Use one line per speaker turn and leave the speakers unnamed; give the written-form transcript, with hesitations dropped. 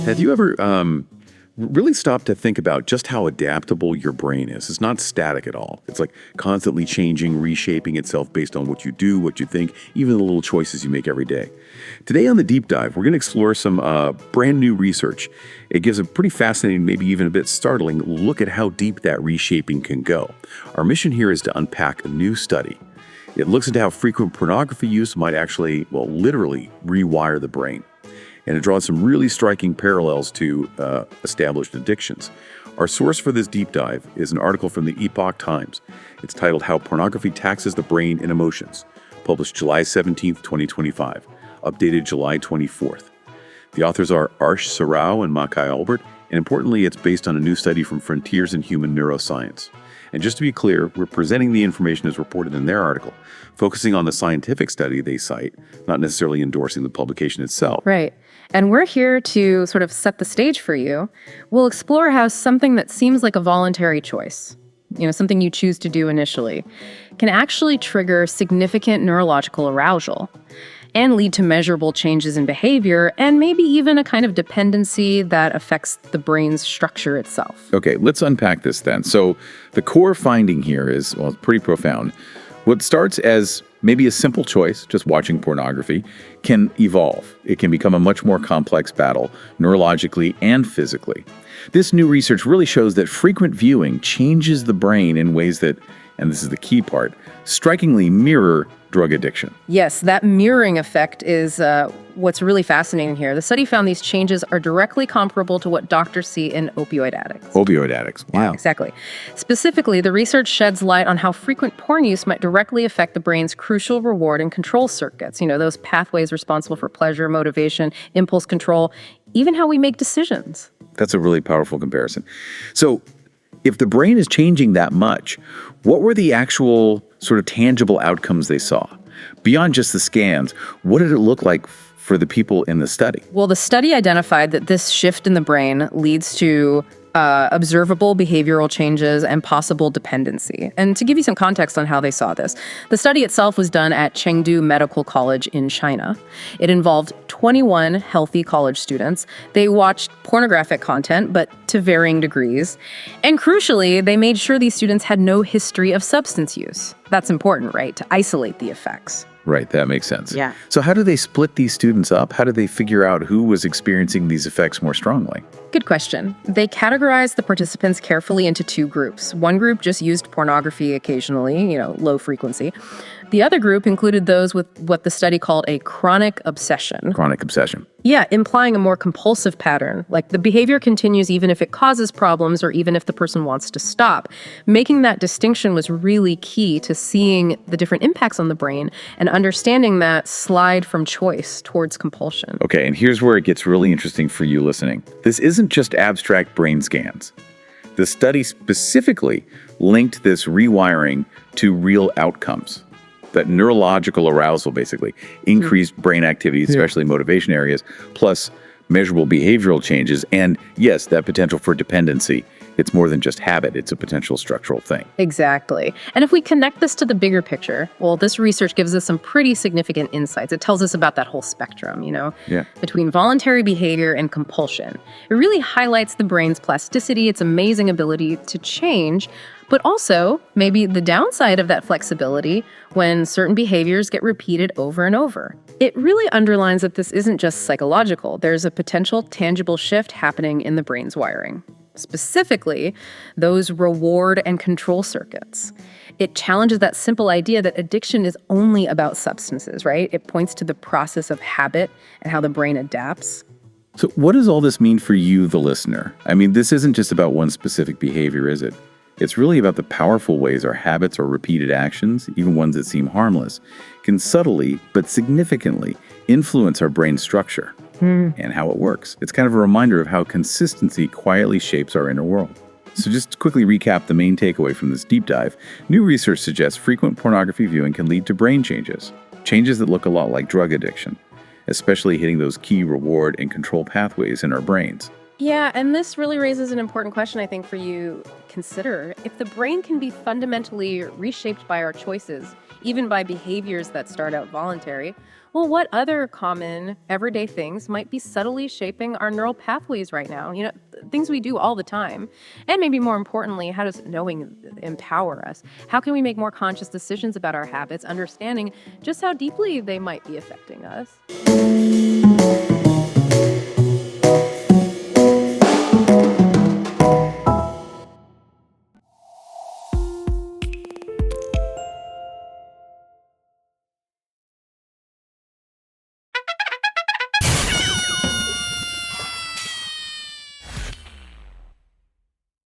Have you ever really stopped to think about just how adaptable your brain is? It's not static at all. It's like constantly changing, reshaping itself based on what you do, what you think, even the little choices you make every day. Today on The Deep Dive, we're going to explore some brand new research. It gives a pretty fascinating, maybe even a bit startling look at how deep that reshaping can go. Our mission here is to unpack a new study. It looks into how frequent pornography use might actually, literally rewire the brain. And it draws some really striking parallels to established addictions. Our source for this deep dive is an article from the Epoch Times. It's titled How Pornography Taxes the Brain and Emotions, published July 17th, 2025, updated July 24th. The authors are Arsh Sarau and Makai Albert, and importantly, it's based on a new study from Frontiers in Human Neuroscience. And just to be clear, we're presenting the information as reported in their article, focusing on the scientific study they cite, not necessarily endorsing the publication itself.
Right. And we're here to sort of set the stage for you. We'll explore how something that seems like a voluntary choice, something you choose to do initially, can actually trigger significant neurological arousal and lead to measurable changes in behavior and maybe even a kind of dependency that affects the brain's structure itself.
Okay, let's unpack this then. So the core finding here is, pretty profound. What starts as maybe a simple choice, just watching pornography, can evolve. It can become a much more complex battle, neurologically and physically. This new research really shows that frequent viewing changes the brain in ways that, and this is the key part, strikingly mirror drug addiction.
Yes, that mirroring effect is what's really fascinating here. The study found these changes are directly comparable to what doctors see in opioid addicts.
Opioid addicts, wow.
Yeah, exactly. Specifically, the research sheds light on how frequent porn use might directly affect the brain's crucial reward and control circuits, those pathways responsible for pleasure, motivation, impulse control, even how we make decisions.
That's a really powerful comparison. So if the brain is changing that much, what were the actual sort of tangible outcomes they saw? Beyond just the scans, what did it look like for the people in the study?
Well, the study identified that this shift in the brain leads to observable behavioral changes and possible dependency. And to give you some context on how they saw this, the study itself was done at Chengdu Medical College in China. It involved 21 healthy college students. They watched pornographic content, but to varying degrees. And crucially, they made sure these students had no history of substance use. That's important, right? To isolate the effects.
Right, that makes sense.
Yeah.
So how do they split these students up? How did they figure out who was experiencing these effects more strongly?
Good question. They categorized the participants carefully into two groups. One group just used pornography occasionally, low frequency. The other group included those with what the study called a chronic obsession.
Chronic obsession.
Yeah, implying a more compulsive pattern, like the behavior continues even if it causes problems or even if the person wants to stop. Making that distinction was really key to seeing the different impacts on the brain and understanding that slide from choice towards compulsion.
Okay, and here's where it gets really interesting for you listening. This isn't just abstract brain scans. The study specifically linked this rewiring to real outcomes. That neurological arousal, basically, increased brain activity, especially motivation areas, plus measurable behavioral changes, and yes, that potential for dependency. It's more than just habit, it's a potential structural thing.
Exactly. And if we connect this to the bigger picture, this research gives us some pretty significant insights. It tells us about that whole spectrum, between voluntary behavior and compulsion. It really highlights the brain's plasticity, its amazing ability to change, but also maybe the downside of that flexibility when certain behaviors get repeated over and over. It really underlines that this isn't just psychological. There's a potential tangible shift happening in the brain's wiring. Specifically, those reward and control circuits. It challenges that simple idea that addiction is only about substances, right? It points to the process of habit and how the brain adapts.
So what does all this mean for you, the listener? I mean, this isn't just about one specific behavior, is it? It's really about the powerful ways our habits or repeated actions, even ones that seem harmless, can subtly but significantly influence our brain structure and how it works. It's kind of a reminder of how consistency quietly shapes our inner world. So just to quickly recap the main takeaway from this deep dive, new research suggests frequent pornography viewing can lead to brain changes that look a lot like drug addiction, especially hitting those key reward and control pathways in our brains.
Yeah, and this really raises an important question, I think, for you to consider. If the brain can be fundamentally reshaped by our choices, even by behaviors that start out voluntary, well, what other common everyday things might be subtly shaping our neural pathways right now? Things we do all the time. And maybe more importantly, how does knowing empower us? How can we make more conscious decisions about our habits, understanding just how deeply they might be affecting us?